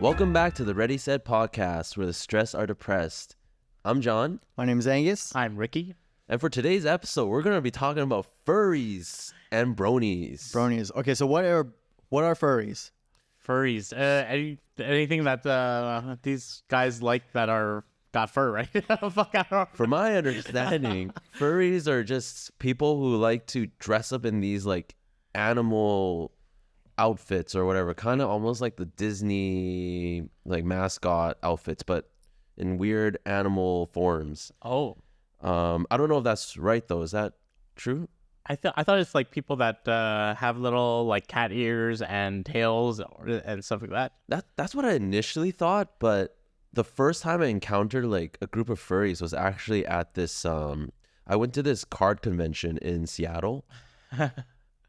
Welcome back to the Ready Set podcast, where the stressed are depressed. I'm John. My name is Angus. I'm Ricky. And for today's episode, we're going to be talking about furries and bronies. Bronies. Okay, so what are furries? Furries. Anything that these guys like that are got fur, right? Fuck, I don't know. From my understanding, furries are just people who like to dress up in these like animal outfits or whatever, kind of almost like the Disney like mascot outfits, but in weird animal forms. Oh, I don't know if that's right though. Is that true? I thought it's like people that have little like cat ears and tails and stuff like that. That's what I initially thought, but the first time I encountered like a group of furries was actually at this I went to this card convention in Seattle.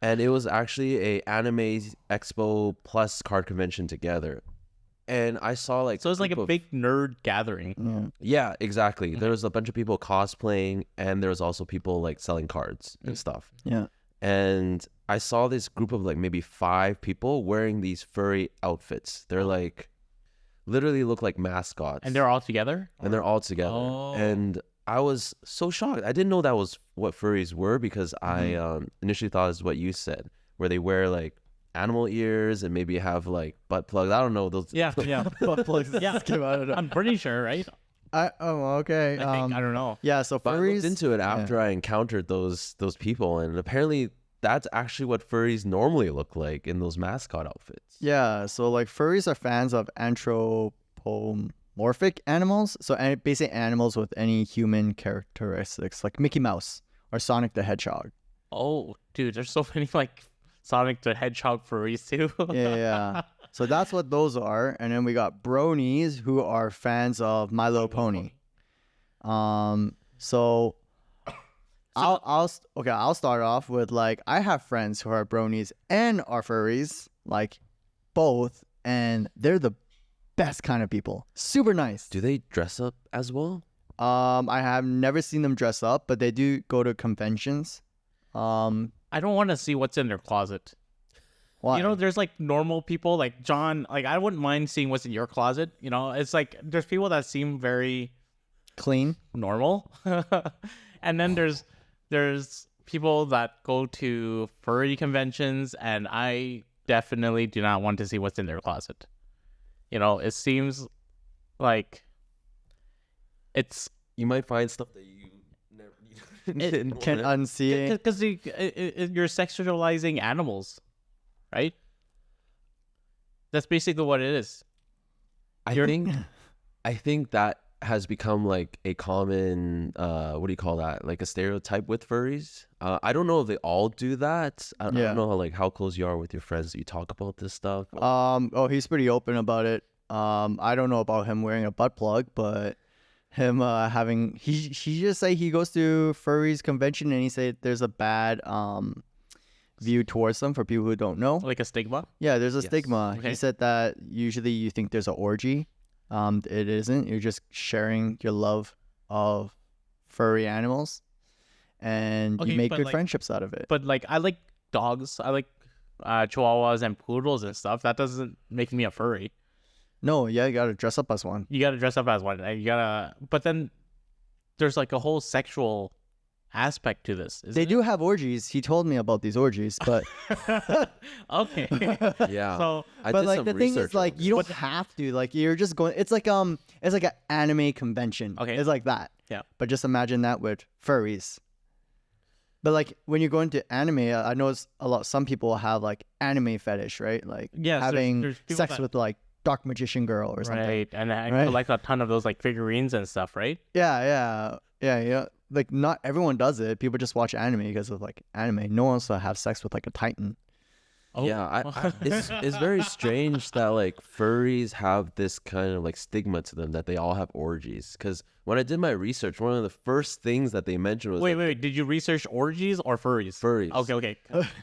And it was actually a anime expo plus card convention together. And I saw like... So it's like a big nerd gathering. Yeah, exactly. There was a bunch of people cosplaying, and there was also people like selling cards and stuff. Yeah. And I saw this group of like maybe 5 people wearing these furry outfits. They're like... literally look like mascots. And they're all together? And they're all together. Oh. And I was so shocked. I didn't know that was what furries were, because I initially thought it's what you said, where they wear like animal ears and maybe have like butt plugs. I don't know those. Yeah. Butt plugs. Yeah. I don't know. I'm pretty sure, right? Okay. I think. I don't know. Yeah. So But I furries. looked into it after I encountered those people, and apparently that's actually what furries normally look like in those mascot outfits. Yeah. So like furries are fans of anthropomorphic animals. So basically animals with any human characteristics, like Mickey Mouse or Sonic the Hedgehog. Oh, dude, there's so many like Sonic the Hedgehog furries too. Yeah. So that's what those are. And then we got bronies, who are fans of My Little Pony. So I'll start off with like, I have friends who are bronies and are furries, like both, and they're the best kind of people. Super nice. Do they dress up as well? I have never seen them dress up, but they do go to conventions. I don't want to see what's in their closet. Why? You know, there's like normal people like John. Like I wouldn't mind seeing what's in your closet. You know, it's like there's people that seem very Clean. normal, and then there's people that go to furry conventions, and I definitely do not want to see what's in their closet. You know, it seems like it's You might find stuff that you never didn't Can wanna- unsee it. because you're sexualizing animals, right? That's basically what it is. I think that has become like a common what do you call that, like a stereotype with furries. I don't know if they all do that. I Yeah. don't know how close you are with your friends that you talk about this stuff. He's pretty open about it. I don't know about him wearing a butt plug, but him he just say he goes to furries convention and he said there's a bad view towards them for people who don't know. Like a stigma. Yeah, there's a Yes. stigma. Okay. He said that usually you think there's an orgy. It isn't. You're just sharing your love of furry animals, and Okay, you make but good like- friendships out of it. But like I like dogs. I like chihuahuas and poodles and stuff. That doesn't make me a furry. No, yeah, you gotta dress up as one. You gotta dress up as one. You gotta. But then there's like a whole sexual aspect to this. They do have orgies. He told me about these orgies, but Okay. Yeah. So I but did like some the thing research is, like on you this. don't have to. Like you're just going. It's like an anime convention. Okay. It's like that. Yeah. But just imagine that with furries. But like when you go into anime, I know some people have like anime fetish, right? Like Yes, having there's people sex that- with like Dark Magician Girl or something. right, and I Right. collect a ton of those like figurines and stuff, right? Yeah. Like not everyone does it. People just watch anime because of like anime. No one wants to have sex with like a titan. Oh. Yeah, it's very strange that like furries have this kind of like stigma to them that they all have orgies. Because when I did my research, one of the first things that they mentioned was Wait. Did you research orgies or furries? Furries. Okay.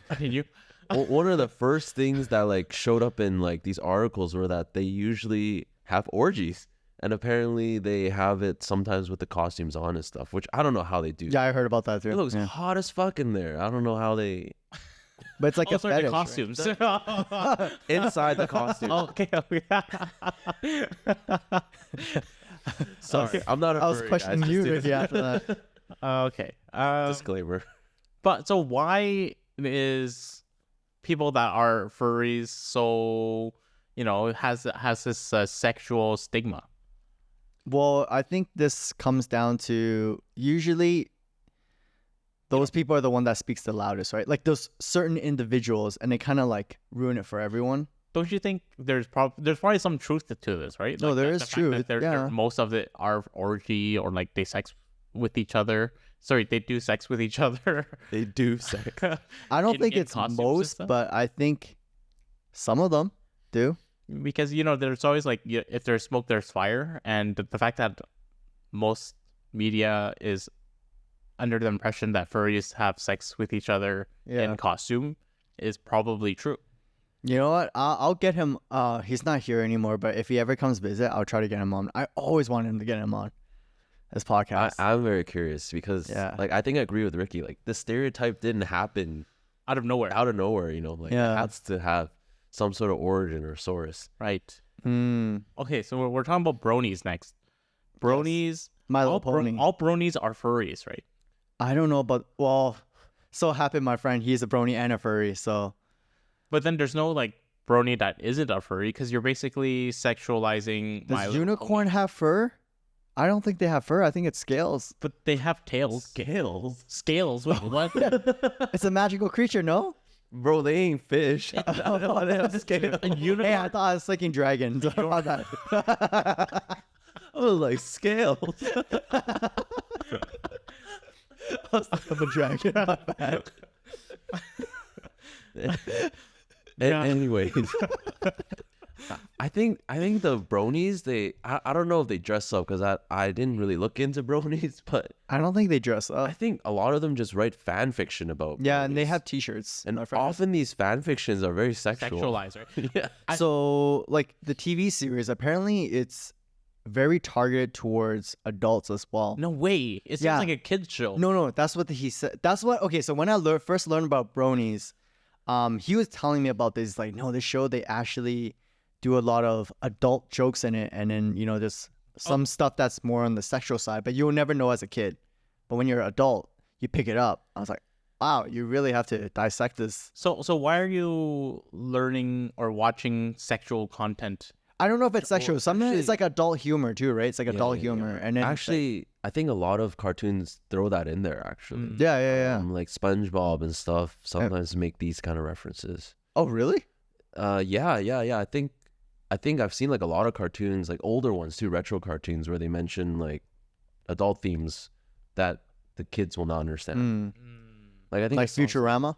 Continue. one of the first things that like showed up in like these articles were that they usually have orgies, and apparently they have it sometimes with the costumes on and stuff, which I don't know how they do. Yeah, I heard about that too. It looks Yeah. hot as fuck in there. I don't know how they but it's like a sorry, fetish. the costumes. Inside the costume. Okay. Sorry, I'm not a I was furry, questioning guys. you, Just Ricky, after that. Okay. disclaimer. But so why is people that are furries so, has this sexual stigma? Well, I think this comes down to usually those people are the one that speaks the loudest, right? Like those certain individuals, and they kind of like ruin it for everyone. Don't you think there's probably some truth to this, right? No, Like there the is fact truth, that yeah. most of it are orgy or like they sex with each other. Sorry, they do sex with each other. They do sex. I don't In- think in it's costumes and most, stuff? but I think some of them do. Because there's always like if there's smoke, there's fire, and the fact that most media is under the impression that furries have sex with each other Yeah. in costume is probably true. You know what? I'll get him. He's not here anymore, but if he ever comes visit, I'll try to get him on. I always wanted him to get him on this podcast. I'm very curious because, Yeah. like, I think I agree with Ricky. Like, the stereotype didn't happen Out of nowhere. out of nowhere. Like, Yeah. it has to have some sort of origin or source. Right. Hmm. Okay, so we're talking about bronies next. Bronies. My Little All, Pony. all bronies are furries, right? I don't know, but well, so happened my friend. He's a brony and a furry. So But then there's no like brony that isn't a furry because you're basically sexualizing. My does Little unicorn have fur? I don't think they have fur. I think it's scales. But they have tails. Scales. Scales. Wait, what? It's a magical creature, no? Bro, they ain't fish. A unicorn. Hey, I thought I was thinking dragon. How about that? I was like, scales. I was thinking of a dragon. My bad. Anyways, I think the bronies, I don't know if they dress up because I didn't really look into bronies, but I don't think they dress I up. think a lot of them just write fan fiction about Yeah, and they bronies. have T-shirts. and my friend. often these fan fictions are very sexual. Sexualized, right? Yeah. So, like the TV series, apparently it's very targeted towards adults as well. No way. It seems Yeah. like a kid's show. No, that's what he said. That's what. Okay, so when I first learned about bronies, he was telling me about this. Like, no, this show they actually do a lot of adult jokes in it, and then just some stuff that's more on the sexual side. But you'll never know as a kid. But when you're an adult, you pick it up. I was like, wow, you really have to dissect this. So why are you learning or watching sexual content? I don't know if it's sexual. Sometimes it's actually- like adult humor too, right? It's like adult humor, and then Actually, I think a lot of cartoons throw that in there. Actually, yeah. like SpongeBob and stuff sometimes make these kind of references. Oh, really? Yeah. I think I've seen like a lot of cartoons, like older ones too, retro cartoons, where they mention like adult themes that the kids will not understand. Mm. Like I think Like Futurama?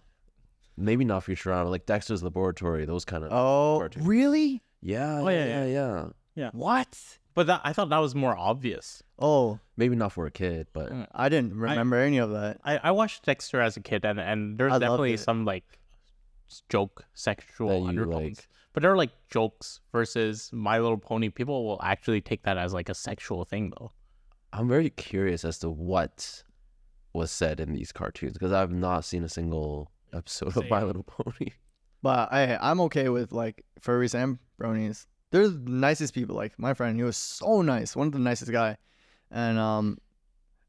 maybe not Futurama, like Dexter's Laboratory, those kind of. Oh, cartoons. really? Yeah, Oh, yeah. yeah. What? But I thought that was more obvious. Oh, Maybe not for a kid, but I didn't remember any of that. I watched Dexter as a kid, and there's I loved definitely it. some like joke That sexual you undertones. like. But they're like jokes versus My Little Pony. People will actually take that as like a sexual thing, though. I'm very curious as to what was said in these cartoons because I've not seen a single episode of My Same. Little Pony. But I'm okay with like furries and bronies. They're the nicest people. Like my friend, he was so nice, one of the nicest guy. And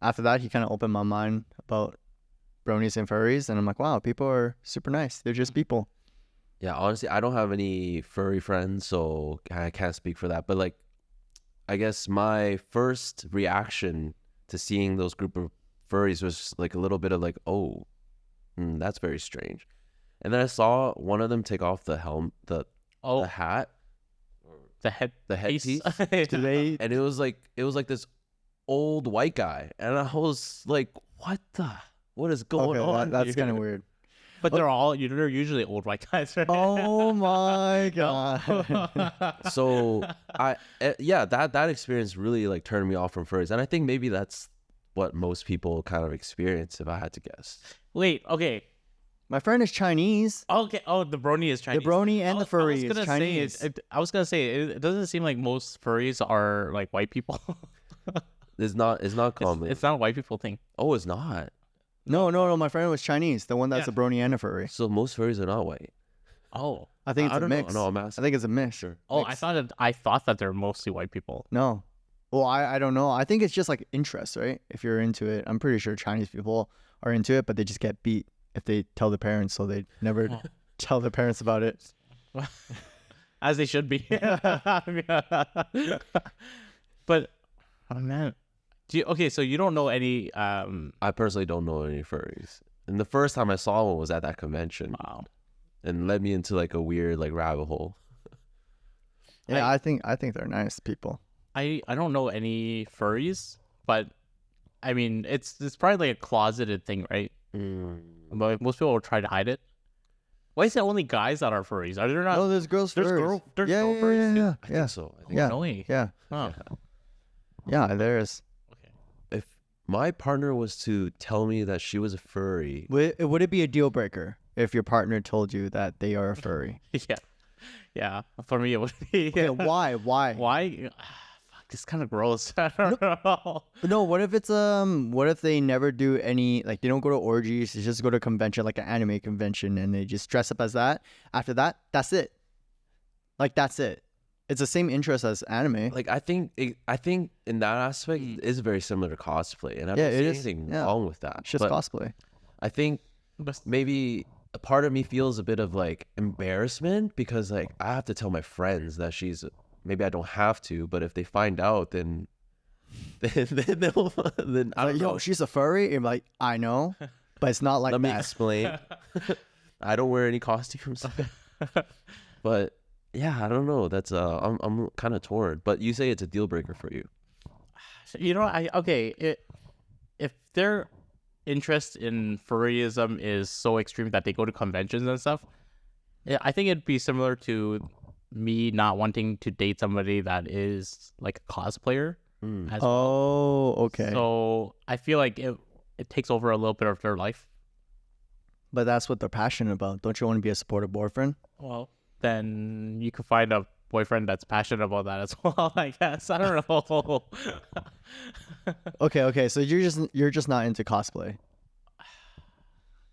after that, he kind of opened my mind about bronies and furries, and I'm like, wow, people are super nice. They're just people. Yeah, honestly, I don't have any furry friends, so I can't speak for that. But like, I guess my first reaction to seeing those group of furries was like a little bit of like, oh, that's very strange. And then I saw one of them take off the helm, the hat, the the headpiece, Do they? and it was like this old white guy, and I was like, what is going Okay, on? that's here? kind of weird. But they're usually old white guys, right? Oh my god. So that experience really like turned me off from furries, and I think maybe that's what most people kind of experience, if I had to guess. Wait, okay. My friend is Chinese. Okay. Oh, the brony is Chinese. The brony and the furry I was is gonna Chinese. Say, I was gonna say it doesn't seem like most furries are like white people. It's not common. It's not a white people thing. Oh, it's not. No. My friend was Chinese. The one that's Yeah. a brony and a furry. So most furries are not white. Oh. I think it's I a don't mix. know. No, I'm I asking. think it's a mix. Sure. Oh, Mix. I thought that they're mostly white people. No. Well, I don't know. I think it's just like interest, right? If you're into it, I'm pretty sure Chinese people are into it, but they just get beat if they tell the parents, so they never Oh. tell the parents about it. As they should be. But oh man, okay? So you don't know any? I personally don't know any furries. And the first time I saw one was at that convention, Wow. and led me into like a weird like rabbit hole. Yeah, I think they're nice people. I don't know any furries, but I mean it's probably like a closeted thing, right? But most people will try to hide it. Why is it only guys that are furries? Are there not? Oh, there's girls there's furries. there's yeah, girl yeah, furries too? yeah, I yeah, think so. I think yeah. No way. yeah, Oh. yeah. There's. if my partner was to tell me that she was a furry, Would it be a deal breaker if your partner told you that they are a furry? Yeah. For me, it would be. Okay, why? Why? Fuck, it's kind of gross. I don't know. But no, what if it's what if they never do any, like, they don't go to orgies, they just go to a convention, like an anime convention, and they just dress up as that. After that, that's it. Like, that's it. It's the same interest as anime. like I think in that aspect it is very similar to cosplay, and I don't Yeah, it see is. anything Yeah. wrong with that. It's just But cosplay. I think But maybe a part of me feels a bit of like embarrassment because like I have to tell my friends that she's, maybe I don't have to, but if they find out, then they'll then I Like, don't yo, know. she's a furry. I'm like, I know, but it's not like Let me that. explain. I don't wear any costumes, but yeah, I don't know. That's I'm kind of torn. But you say it's a deal breaker for you. you know, if their interest in furryism is so extreme that they go to conventions and stuff, yeah, I think it'd be similar to me not wanting to date somebody that is like a cosplayer as well. Oh, okay. So I feel like it takes over a little bit of their life. But that's what they're passionate about. Don't you want to be a supportive boyfriend? Well, then you could find a boyfriend that's passionate about that as well, I guess. I don't know. Okay. So you're just not into cosplay.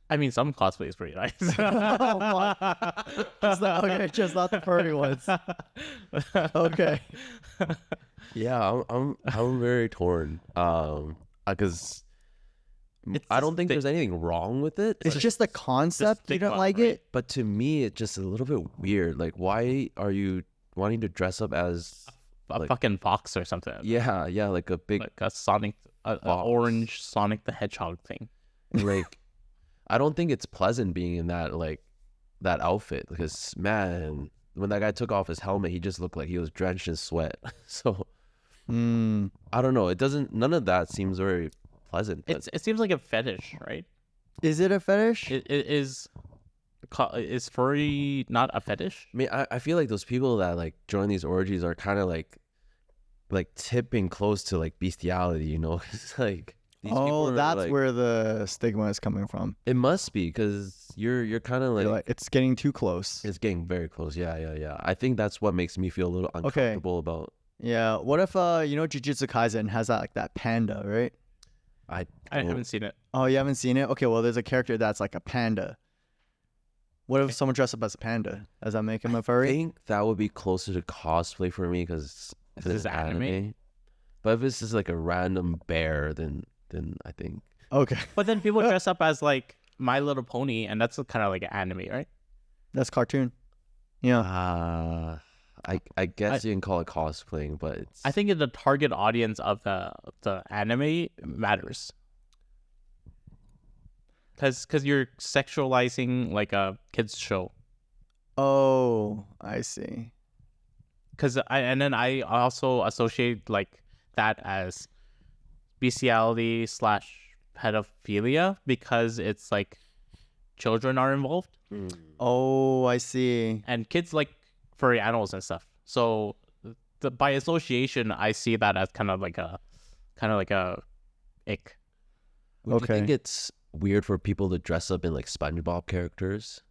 I mean, some cosplay is pretty nice. Just not the furry ones. Okay. Yeah, I'm very torn. Because It's I don't just think the- there's anything wrong with it. It's just the concept. You stigma, don't like right? it? But to me, it's just a little bit weird. Like, why are you wanting to dress up as a like- fucking fox or something. yeah, like a big Like a Sonic, a Fox. orange Sonic the Hedgehog thing. like. I don't think it's pleasant being in that that outfit because man, when that guy took off his helmet, he just looked like he was drenched in sweat. So I don't know. It doesn't. None of that seems very pleasant. But It seems like a fetish, right? Is it a fetish? It is furry not a fetish? I mean, I feel like those people that like join these orgies are kind of like tipping close to like bestiality. You know, it's like. These people are, That's like, where the stigma is coming from. it must be because you're kind of You're like, it's getting too close. it's getting very close. Yeah. I think that's what makes me feel a little uncomfortable about. Yeah. What if Jujutsu Kaisen has that panda, right? I don't- haven't seen it. Oh, you haven't seen it? Okay, well, there's a character that's like a panda. What if someone dressed up as a panda? Does that make him a I furry? think that would be closer to cosplay for me because This is anime? But if it's just like a random bear, then I think Okay, But then people dress up as like My Little Pony, and that's kind of like an anime, right? that's cartoon. Yeah. I guess you can call it cosplaying, but it's I think the target audience of the anime matters. Because you're sexualizing like a kids show. Oh, I see. And then I also associate like that as bestiality / pedophilia because it's like children are involved Oh, I see. and kids like furry animals and stuff. So by association, I see that as kind of like a ick. Would you think Okay. it's weird for people to dress up in like SpongeBob characters?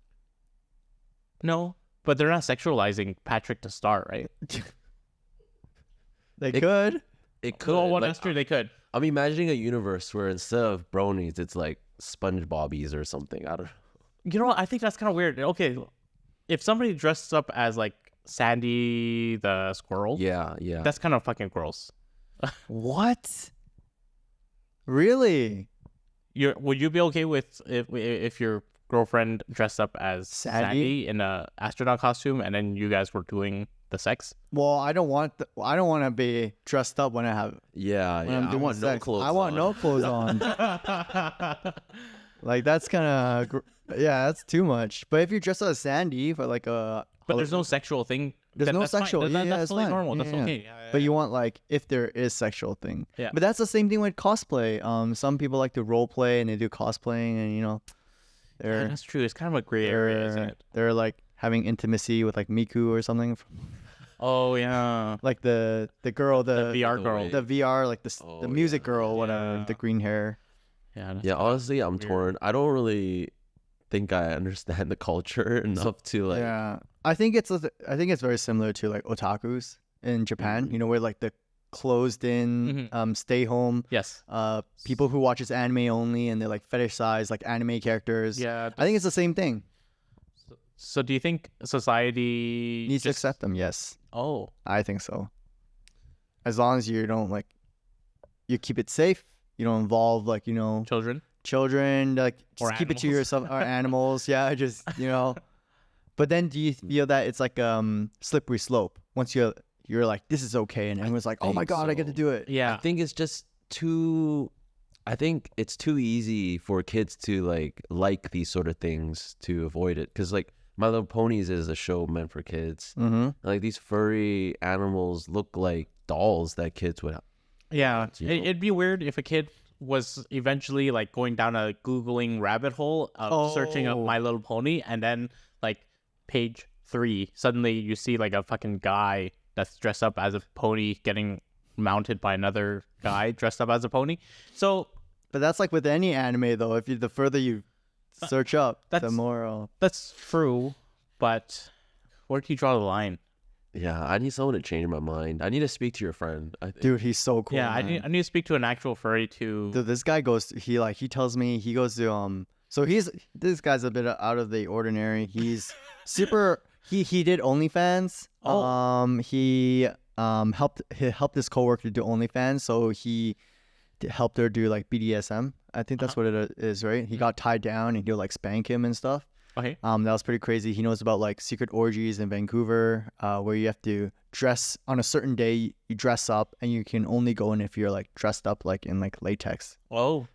No, but they're not sexualizing Patrick the Star, right? They could. It could. Well, like, that's true. They could. I'm imagining a universe where instead of bronies, it's like SpongeBobbies or something. I don't know. You know what? I think that's kind of weird. Okay, if somebody dressed up as like Sandy the squirrel, Yeah. that's kind of fucking gross. What? Really? Would you be okay with if your girlfriend dressed up as Sandy in a astronaut costume and then you guys were doing the sex? Well, I don't want to be dressed up when I have Yeah. when I'm I doing want no sex. clothes. I want on. no clothes on. Like that's kind of yeah, that's too much. But if you dress up as Sandy for like a But there's no sexual thing. There's then no that's fine. sexual. That- Yeah, that's it's totally fine. normal. Yeah, That's yeah. okay. But you want like if there is sexual thing. Yeah. But that's the same thing with cosplay. Some people like to role play and they do cosplaying and Yeah, they're that's true. It's kind of a gray area, isn't it? they're like having intimacy with like Miku or something. Oh yeah, Like the girl, the VR the girl. way- the VR, like Oh, the music yeah. girl, whatever, Yeah. the green hair. Yeah. that's Yeah, kinda honestly, I'm weird. torn. I don't really think I understand the culture enough to like. Yeah, I think it's very similar to like otakus in Japan. You know, where like the closed in, stay home, Yes. people who watches anime only and they're like fetishize like anime characters. Yeah. I think it's the same thing. So do you think society Needs to just- accept them. Yes, Oh, I think so. As long as you don't like, you keep it safe. You don't involve like children. children. Like Or just keep it to animals. yourself or animals. Yeah, just But then do you feel that it's like slippery slope once you're like this is okay and everyone's like oh my think god I get to so. do it. Yeah. I think it's just too. I think it's too easy for kids to like these sort of things to avoid it. Because like My Little Ponies is a show meant for kids. Mm-hmm. Like these furry animals look like dolls that kids would. Yeah. You know. It'd be weird if a kid was eventually like going down a Googling rabbit hole of searching up Oh. My Little Pony, and then like page 3, suddenly you see like a fucking guy that's dressed up as a pony getting mounted by another guy dressed up as a pony. So But that's like with any anime though. If you the further you search up, the that's- more. that's true, but where do you draw the line? Yeah, I need someone to change my mind. I need to speak to your friend. I think. Dude, he's so cool. Yeah, I man. need to speak to an actual furry to. Dude, this guy goes. He tells me he goes to So this guy's a bit out of the ordinary. He's super. He did OnlyFans. Oh. He helped his coworker do OnlyFans. So he helped her do like BDSM. I think that's what it is, right? He got tied down and he'll like spank him and stuff. Okay. That was pretty crazy. He knows about like secret orgies in Vancouver, where you have to dress on a certain day. You dress up, and you can only go in if you're like dressed up like in like latex. Oh.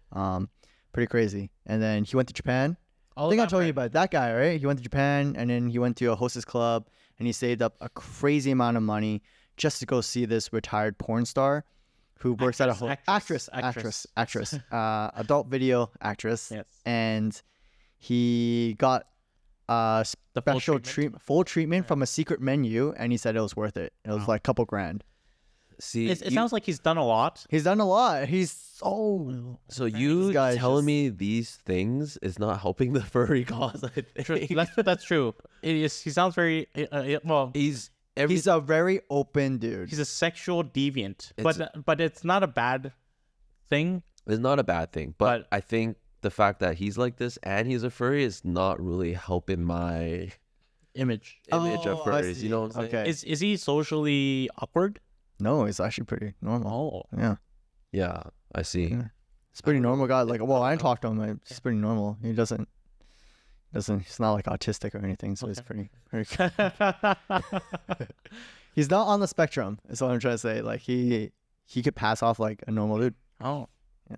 Pretty crazy. And then he went to Japan. Oh, I think I that told you part. about that guy, right? He went to Japan, and then he went to a hostess club, and he saved up a crazy amount of money just to go see this retired porn star who works at a Actress. adult video actress. Yes. And he got The full special treatment? full treatment from a secret menu, and he said it was worth it. It was Wow. like a couple grand. See, It sounds like he's done a lot. He's done a lot. He's so so you guy's telling just- me these things is not helping the furry cause. I think That's true. It is. He sounds very well. he's he's a very open dude. He's a sexual deviant, It's- but it's not a bad thing. It's not a bad thing, but But- I think the fact that he's like this and he's a furry is not really helping my Image. image of Oh, I furries. You know what I'm saying? Okay. Is he socially awkward? No, it's actually pretty normal. Oh. Yeah. Yeah, I see. Yeah. It's pretty normal guy. Like, well, I talked to him. He's pretty normal. He doesn't. He's not like autistic or anything. So he's pretty. He's not on the spectrum. Is what I'm trying to say. Like he could pass off like a normal dude. Oh.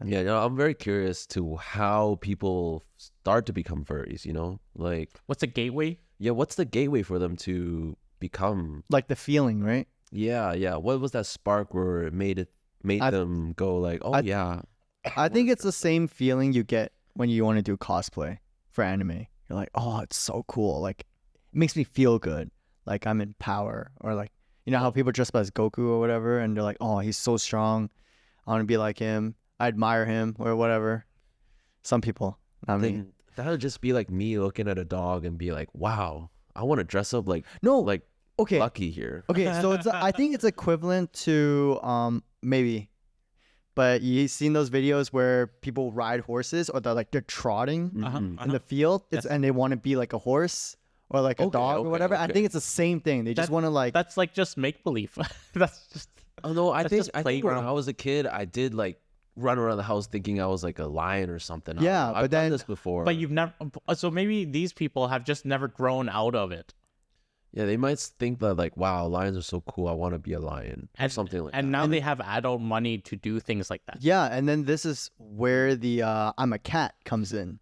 Yeah, you know, I'm very curious to how people start to become furries. You know, like What's a gateway? yeah, what's the gateway for them to become? Like the feeling, right? Yeah. What was that spark where it made them go like, oh yeah, I think it's the same feeling you get when you want to do cosplay for anime. You're like, oh, it's so cool. Like, it makes me feel good. Like I'm in power, or like you know how people dress up as Goku or whatever, and they're like, oh, he's so strong. I want to be like him. I admire him or whatever. Some people, not me. then that would just be like me looking at a dog and be like, wow, I want to dress up like No, like okay, Lucky here. okay. So it's I think it's equivalent to maybe but you've seen those videos where people ride horses or they're trotting in the field, and they want to be like a horse or like a dog or whatever. I think it's the same thing. They just want to like. That's like just make believe. That's just. Oh no, I think when playground. I was a kid, I did like run around the house thinking I was like a lion or something. Yeah, I've done this before. But you've never. So maybe these people have just never grown out of it. Yeah, they might think that like, wow, lions are so cool. I want to be a lion or something like that. And now they have adult money to do things like that. Yeah, and then this is where the I'm a cat comes in,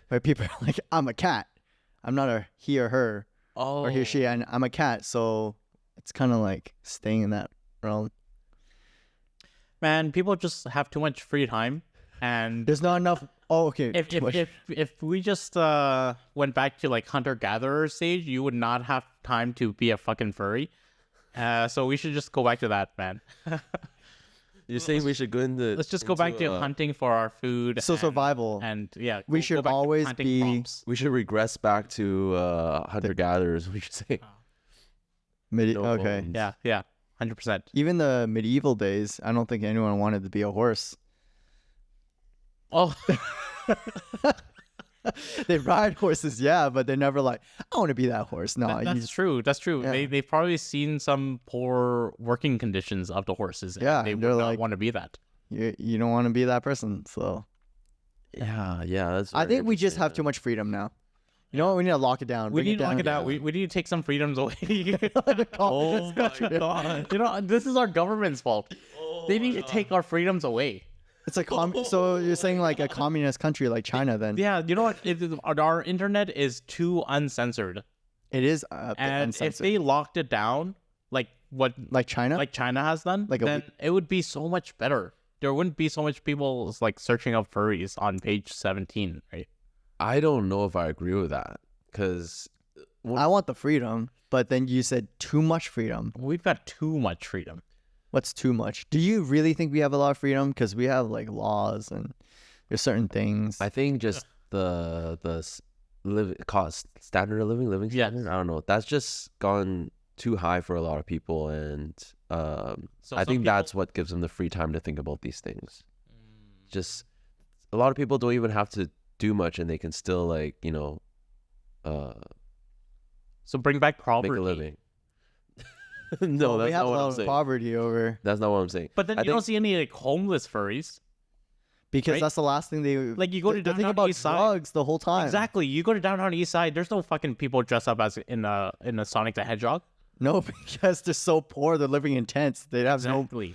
where people are like, I'm a cat. I'm not a he or her or he or she, and I'm a cat. So it's kind of like staying in that realm. Man, people just have too much free time, and There's not enough. Oh, okay. if we just went back to like hunter gatherer stage, you would not have time to be a fucking furry. So we should just go back to that, man. You're saying we should go into. Let's just go back to hunting for our food. So and, survival. and yeah, We go should back to always planting be- crops. We should regress back to hunter gatherers. We should say. No Okay. phones. Yeah, 100%. Even the medieval days, I don't think anyone wanted to be a horse. Oh, They ride horses, yeah, but they're never like, I want to be that horse. No, that's true. That's true. Yeah. They've probably seen some poor working conditions of the horses. And Yeah, they they're would not like- want to be that. you don't want to be that person. So Yeah. That's. I very think we just interesting, have man. too much freedom now. You know what? We need to lock it down. We Bring need to lock it down. out. We need to take some freedoms away. Oh my god. You know, this is our government's fault. They need to take our freedoms away. It's like so you're saying like a communist country like China then? Yeah, you know what? Our internet is too uncensored. It is And uncensored. if they locked it down, like what like China. like China has done, Like a then it would be so much better. There wouldn't be so much people like searching up furries on page 17, right? I don't know if I agree with that because I want the freedom, but then you said too much freedom. We've got too much freedom. What's too much? Do you really think we have a lot of freedom? Because we have like laws and there's certain things. I think just the cost standard of living Yes. standard. I don't know. That's just gone too high for a lot of people, and I some think that's what gives them the free time to think about these things. Just a lot of people don't even have to do much, and they can still like So bring back property. make a living. No, we that's have not a what lot I'm of saying. poverty over That's not what I'm saying. But then I you don't think- see any like homeless furries. because Right? that's the last thing they Like, you go to they think downtown about East Side. drugs the whole time. Exactly. You go to downtown East Side. There's no fucking people dressed up as in a Sonic the Hedgehog. No, because they're so poor, they're living in tents. They have no. Exactly.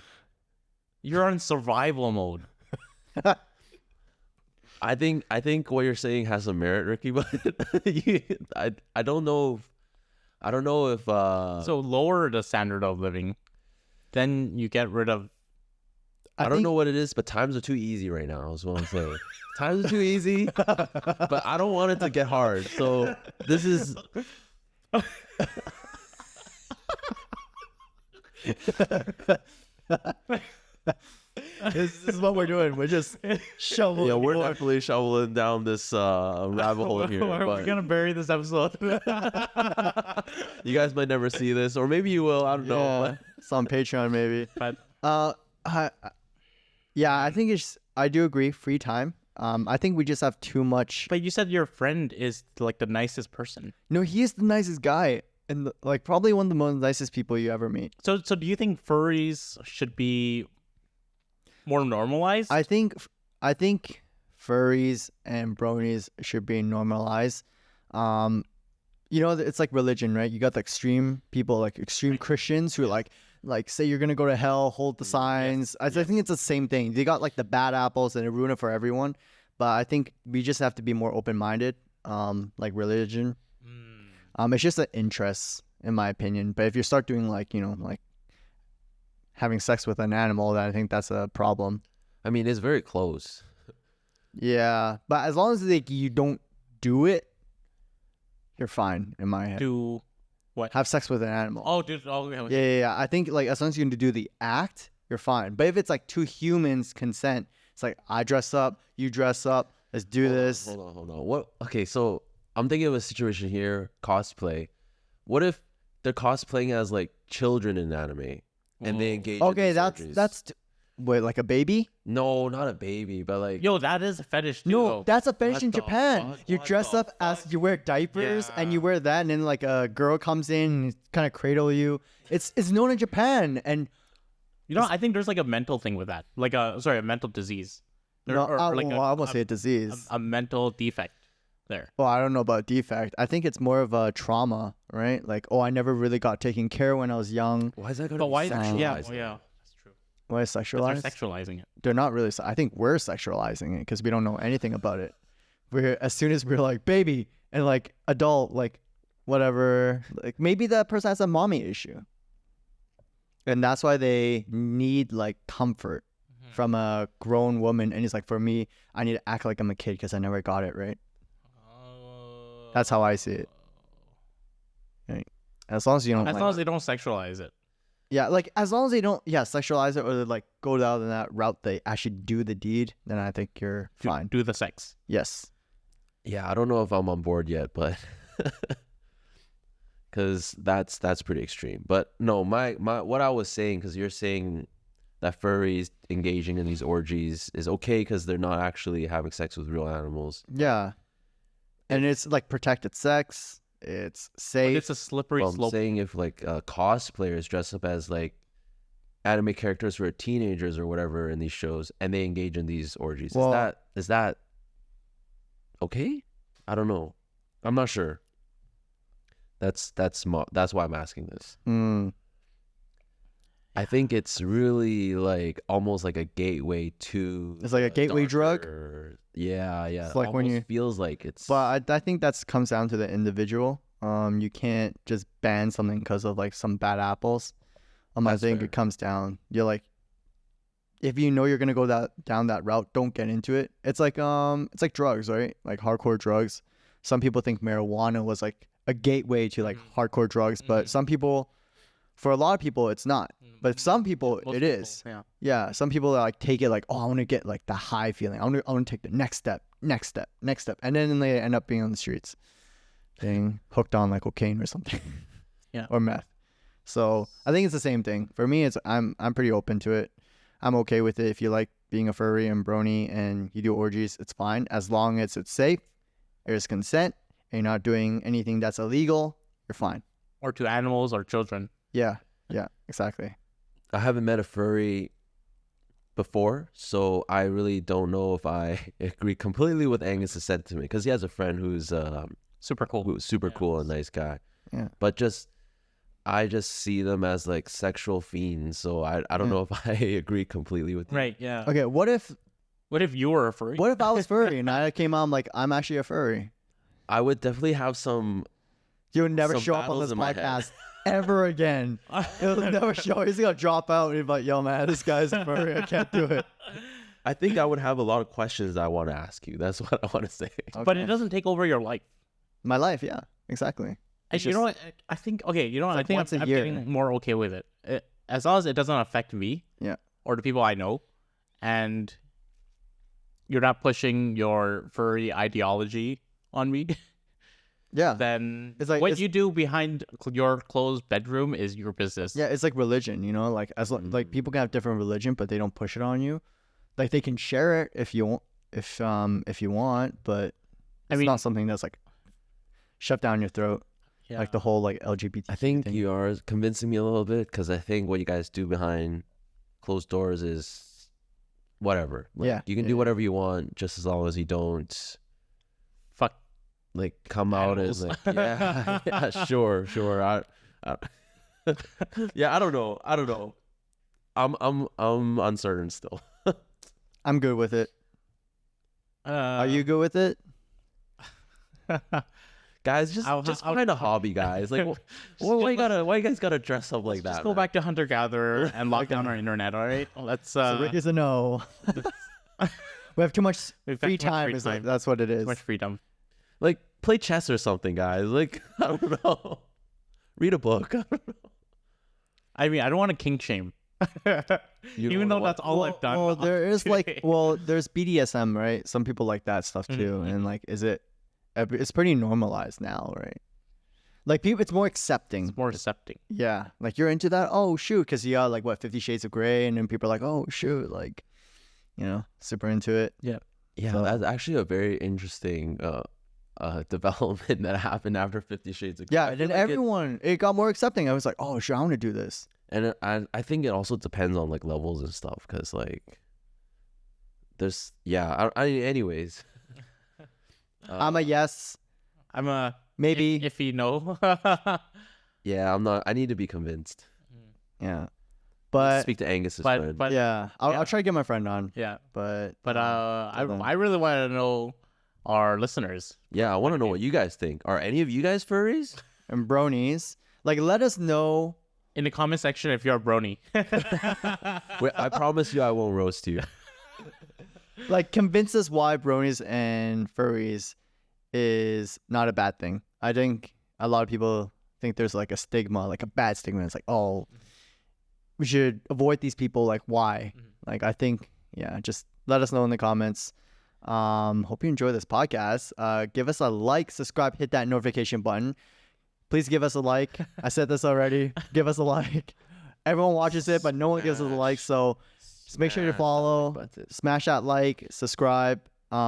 You're on survival mode. I think what you're saying has some merit, Ricky, but I don't know. I don't know if So lower the standard of living, then you get rid of. I don't know what it is, but times are too easy right now. Is what I'm saying. Times are too easy, but I don't want it to get hard. So this is. This is what we're doing. We're just shoveling. Yeah, we're definitely shoveling down this rabbit hole here. We're But gonna bury this episode. you guys might never see this, or maybe you will. I don't know. Yeah, it's on Patreon maybe. But Yeah, I think I do agree. Free time. I think we just have too much. you said your friend is like the nicest person. No, he is the nicest guy, and like probably one of the most nicest people you ever meet. So do you think furries should be more normalized? I think furries and bronies should be normalized. You know, it's like religion, right? You got the extreme people, like extreme Christians who like say you're gonna go to hell, hold the signs. I think it's the same thing. They got like the bad apples and they ruin it for everyone. But I think we just have to be more open-minded, like religion. It's just an interest, in my opinion. But if you start doing like having sex with an animal, then I think that's a problem. I mean, it's very close. Yeah, but as long as like you don't do it, you're fine in my head. Do what? Have sex with an animal. Oh, dude. Oh, okay. Yeah. I think like as long as you can do the act, you're fine. But if it's like two humans consent, it's like I dress up, you dress up, let's do this. Hold on. What? Okay, so I'm thinking of a situation here. Cosplay. What if they're cosplaying as like children in anime, and they engage? Okay, in these surgeries? that's Wait, like a baby? No, not a baby, but like Yo, that is a fetish too. No, though. that's a fetish What in the Japan. fuck? You What dress the up as you wear diapers and you Yeah. wear that, and then like a girl comes in and kind of cradle you. It's known in Japan, and You know, I think there's like a mental thing with that, like a mental disease. There- no, or like well, I won't say a a, disease. a mental defect there. Well, I don't know about defect. I think it's more of a trauma, right? Like, oh, I never really got taken care when I was young. why is that gonna But be why? sexualized? Yeah, well, yeah, that's true. Why 'Cause sexualized? They're sexualizing it. They're not really. I think we're sexualizing it because we don't know anything about it. We're as soon as we're like baby and like adult, like whatever, like maybe that person has a mommy issue, and that's why they need like comfort from a grown woman. And it's like, for me, I need to act like I'm a kid because I never got it right. That's how I see it. Right? As long as you don't, As like, long as they don't sexualize it. yeah, like as long as they don't, sexualize it or they, like go down that route, they actually do the deed, then I think you're fine. Do the sex. Yes. Yeah, I don't know if I'm on board yet, but because that's pretty extreme. But no, my what I was saying, because you're saying that furries engaging in these orgies is okay because they're not actually having sex with real animals. Yeah. And it's like protected sex. It's But safe. it's a slippery Well, I'm slope. saying if like cosplayers dress up as like anime characters for teenagers or whatever in these shows, and they engage in these orgies, Well- is that okay? I don't know. I'm not sure. That's why I'm asking this. Mm. I think it's really like almost like a gateway to. It's like a gateway drug? drug. Yeah. It's like when Almost you- feels like it's. But I think that comes down to the individual. You can't just ban something because of like some bad apples. I That's think fair. it comes down. You're like, if you know you're gonna go down that route, don't get into it. It's like drugs, right? Like hardcore drugs. Some people think marijuana was like a gateway to like hardcore drugs, but some people, for a lot of people, it's not. But some people, Most it people, is. Yeah. Yeah, some people like take it like, oh, I want to get like the high feeling. I want to take the next step, and then they end up being on the streets, getting hooked on like cocaine or something, Yeah. or meth. So I think it's the same thing. For me, it's I'm pretty open to it. I'm okay with it. If you like being a furry and brony and you do orgies, it's fine as long as it's safe, there's consent, and you're not doing anything that's illegal. You're fine. Or to animals or children. Yeah, exactly. I haven't met a furry before, so I really don't know if I agree completely with Angus's sentiment, because he has a friend who's Super cool. super cool and nice guy. Yeah. But I just see them as like sexual fiends, so I don't know if I agree completely with you. Right. Yeah. Okay, what if you were a furry? What if I was furry and I came out, I'm like, I'm actually a furry? I would definitely have some. You would never Some show up on battles this in my head. podcast ever again. It'll never show. He's gonna drop out and be like, yo, man, this guy's a furry. I can't do it. I think I would have a lot of questions I want to ask you. That's what I want to say. But it doesn't take over your life. My life, yeah, exactly. And It's you know just- what? I think okay. You know what? like I think once a I'm year. getting more okay with it. As long as it doesn't affect me. Yeah. Or the people I know, and you're not pushing your furry ideology on me. Yeah, Then It's like- what it's- you do behind your closed bedroom is your business. yeah. It's like religion, you know. Like like people can have different religion, but they don't push it on you. Like they can share it if you want, if you want, but it's mean- not something that's like shoved down your throat. Yeah. Like the whole like LGBT. I think thing. you are convincing me a little bit, because I think what you guys do behind closed doors is whatever. Like, Yeah, you can yeah, do yeah. whatever you want, just as long as you don't Fuck. like come out as Animals. like yeah sure I yeah I don't know I'm uncertain still. I'm good with it. Are you good with it? Guys, just I'll find a hobby, guys. Like why you guys gotta dress up like that? Just go man? back to hunter gatherer and lock down our internet. All right. Let's. So Rick is a no. We have too much We've got free too much time. free Is like, time. that's what it is. too much freedom. Like play chess or something, guys. Like I don't know. Read a book. I mean, I don't want to kink shame. You Even know though what? that's all I've done. Well, there is like, today. there's BDSM, right? Some people like that stuff too, Mhm. and like, it's pretty normalized now, right? Like people, it's more accepting. It's more accepting. Yeah, like you're into that. Oh shoot, because you got like what 50 Shades of Grey, and then people are like, oh shoot, like, super into it. Yeah. Yeah, So- that's actually a very interesting development that happened after 50 Shades of Grey. Yeah, I and feel then like everyone it got more accepting. I was like, oh sure, I want to do this. I think it also depends on like levels and stuff, because like there's anyways. I'm a yes, I'm a maybe. iffy no. Yeah, I'm not. I need to be convinced. Yeah, but Speak to Angus's but friend. but yeah, yeah. I'll try to get my friend on. yeah. But I really want to know our listeners. Yeah, I want to know what you guys think. Are any of you guys furries? and Bronies, like let us know. In the comment section if you're a brony. Wait, I promise you, I won't roast you. Like convince us why Bronies and furries is not a bad thing. I think a lot of people think there's like a stigma, like a bad stigma. It's like, oh, we should avoid these people. Like why? Like I think, yeah, just let us know in the comments. Hope you enjoy this podcast. Give us a like, subscribe, hit that notification button. Please give us a like. I said this already. Give us a like. Everyone watches it, but no one gives us a like. So just make sure to follow, smash that like, subscribe,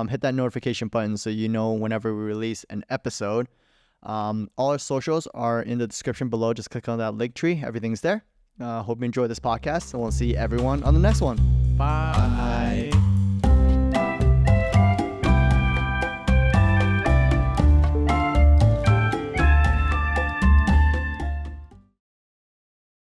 hit that notification button so you know whenever we release an episode. All our socials are in the description below. Just click on that link tree. Everything's there. Hope you enjoy this podcast, and we'll see everyone on the next one. Bye.